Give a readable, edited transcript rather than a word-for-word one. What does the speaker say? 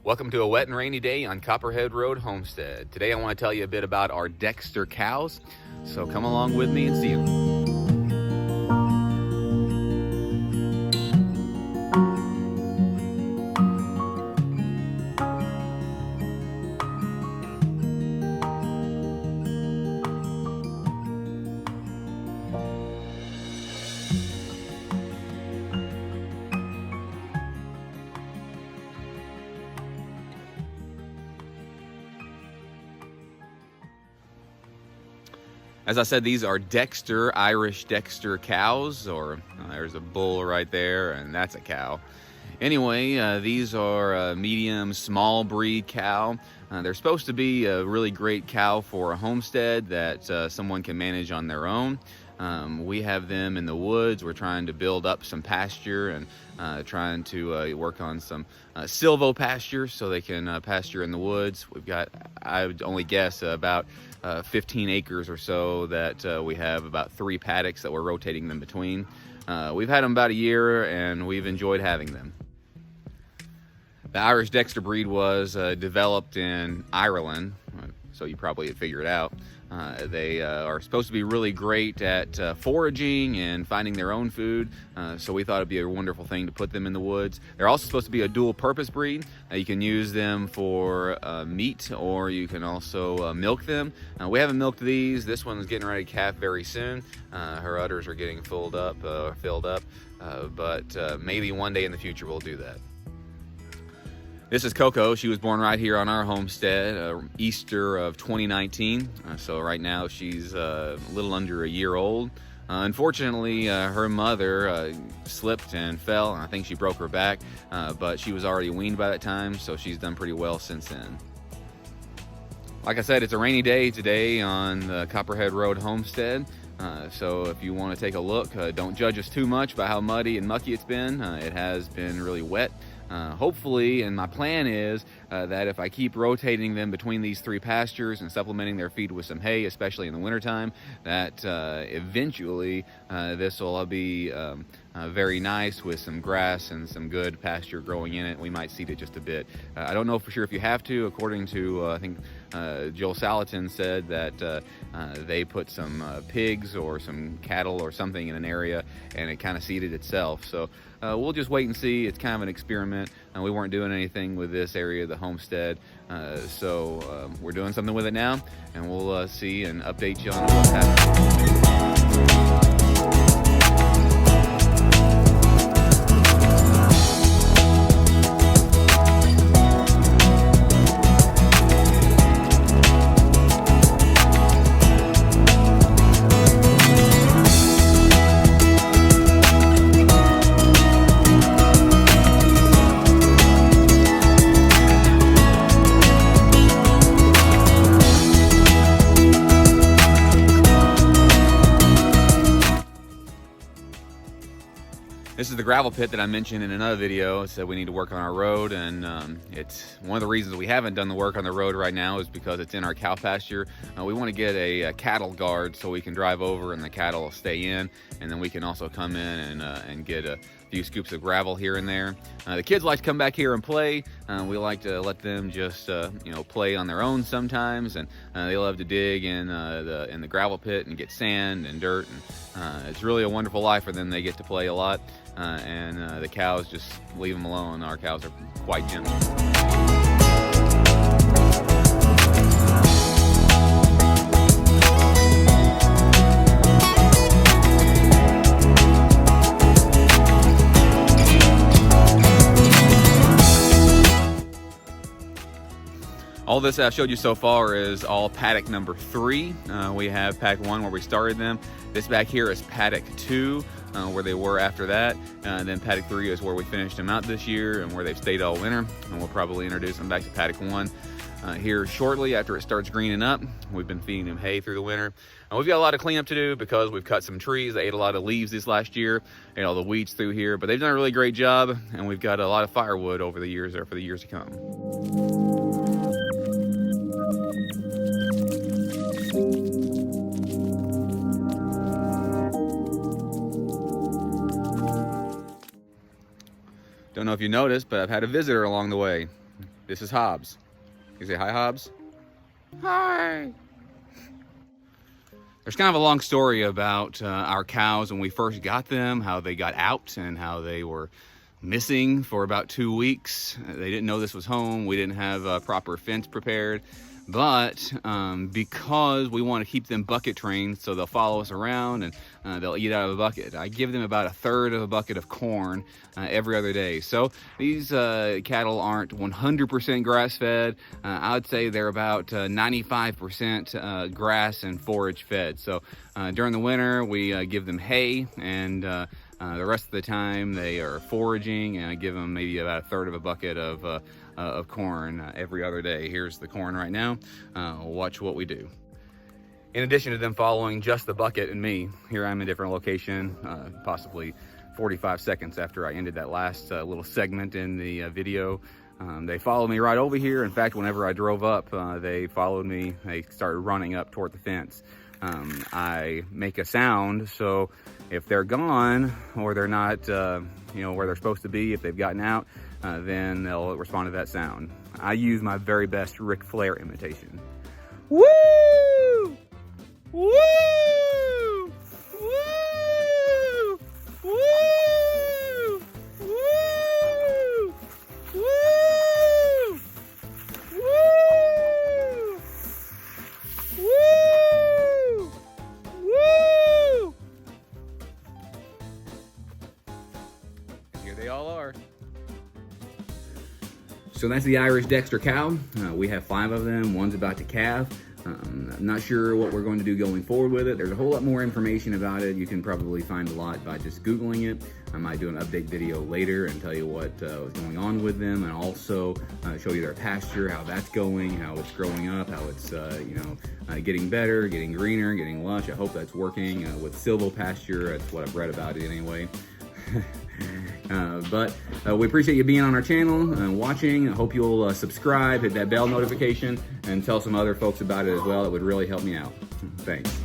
Welcome to a wet and rainy day on Copperhead Road, Homestead. Today I want to tell you a bit about our Dexter cows, so come along with me and see them. As I said, these are Dexter, Irish Dexter cows, or there's a bull right there, and that's a cow. Anyway, these are medium, small breed cow. They're supposed to be a really great cow for a homestead that someone can manage on their own. We have them in the woods. We're trying to build up some pasture and trying to work on some silvopasture so they can pasture in the woods. We've got, I would only guess, about 15 acres or so that we have about 3 paddocks that we're rotating them between. We've had them about a year and we've enjoyed having them. The Irish Dexter breed was developed in Ireland, so you probably had figured out. They are supposed to be really great at foraging and finding their own food, so we thought it'd be a wonderful thing to put them in the woods. They're also supposed to be a dual purpose breed. You can use them for meat, or you can also milk them. We haven't milked these. This one's getting ready to calf very soon. Her udders are getting filled up, but maybe one day in the future we'll do that. This is Coco. She was born right here on our homestead, Easter of 2019. So right now she's a little under a year old. Unfortunately, her mother slipped and fell, and I think she broke her back, but she was already weaned by that time, so she's done pretty well since then. Like I said, it's a rainy day today on the Copperhead Road Homestead. So if you want to take a look, don't judge us too much by how muddy and mucky it's been. It has been really wet. Hopefully, and my plan is that if I keep rotating them between these 3 pastures and supplementing their feed with some hay, especially in the wintertime, that eventually this will be very nice with some grass and some good pasture growing in it. We might seed it just a bit. I don't know for sure if you have to. According to, I think Joel Salatin said that they put some pigs or some cattle or something in an area and it kind of seeded itself. So we'll just wait and see. It's kind of an experiment. We weren't doing anything with this area of the homestead. So we're doing something with it now, and we'll see and update you on what's happening. This is the gravel pit that I mentioned in another video. It said we need to work on our road, and it's one of the reasons we haven't done the work on the road right now is because it's in our cow pasture. We want to get a cattle guard so we can drive over and the cattle will stay in, and then we can also come in and get a few scoops of gravel here and there. The kids like to come back here and play. We like to let them just play on their own sometimes, and they love to dig in the gravel pit and get sand and dirt, and it's really a wonderful life for them. They get to play a lot. And the cows, just leave them alone. Our cows are quite gentle. All this I've showed you so far is all paddock number 3. We have paddock 1 where we started them. This back here is paddock 2. Where they were after that, and then paddock 3 is where we finished them out this year and where they've stayed all winter, and we'll probably introduce them back to paddock 1 here shortly after it starts greening up. We've been feeding them hay through the winter. We've got a lot of cleanup to do because we've cut some trees. They ate a lot of leaves this last year, ate all the weeds through here, but they've done a really great job, and we've got a lot of firewood over the years there for the years to come. Don't know if you noticed, but I've had a visitor along the way. This is Hobbs. You say hi, Hobbs? Hi. There's kind of a long story about our cows when we first got them, how they got out and how they were missing for about 2 weeks. They didn't know this was home. We didn't have a proper fence prepared. But because we want to keep them bucket trained so they'll follow us around and they'll eat out of a bucket, I give them about 1/3 of a bucket of corn every other day. So these cattle aren't 100% grass-fed. I would say they're about 95% grass and forage fed. So during the winter, we give them hay, and the rest of the time they are foraging, and I give them maybe about 1/3 of a bucket of corn every other day. Here's the corn right now. Watch what we do. In addition to them following just the bucket and me, here I'm in a different location, possibly 45 seconds after I ended that last little segment in the video. They followed me right over here. In fact, whenever I drove up, they followed me. They started running up toward the fence. I make a sound, so if they're gone or they're not where they're supposed to be, if they've gotten out, then they'll respond to that sound. I use my very best Ric Flair imitation. Woo! Woo! Woo! Woo! Woo! Woo! Woo! Woo! Woo! Here they all are. So that's the Irish Dexter cow. We have 5 of them. One's about to calve. I'm not sure what we're going to do going forward with it. There's a whole lot more information about it. You can probably find a lot by just Googling it. I might do an update video later and tell you what was going on with them, and also show you their pasture, how that's going, how it's growing up, how it's getting better, getting greener, getting lush. I hope that's working with Silvopasture. That's what I've read about it anyway. But we appreciate you being on our channel and watching. I hope you'll subscribe, hit that bell notification, and tell some other folks about it as well. It would really help me out. Thanks.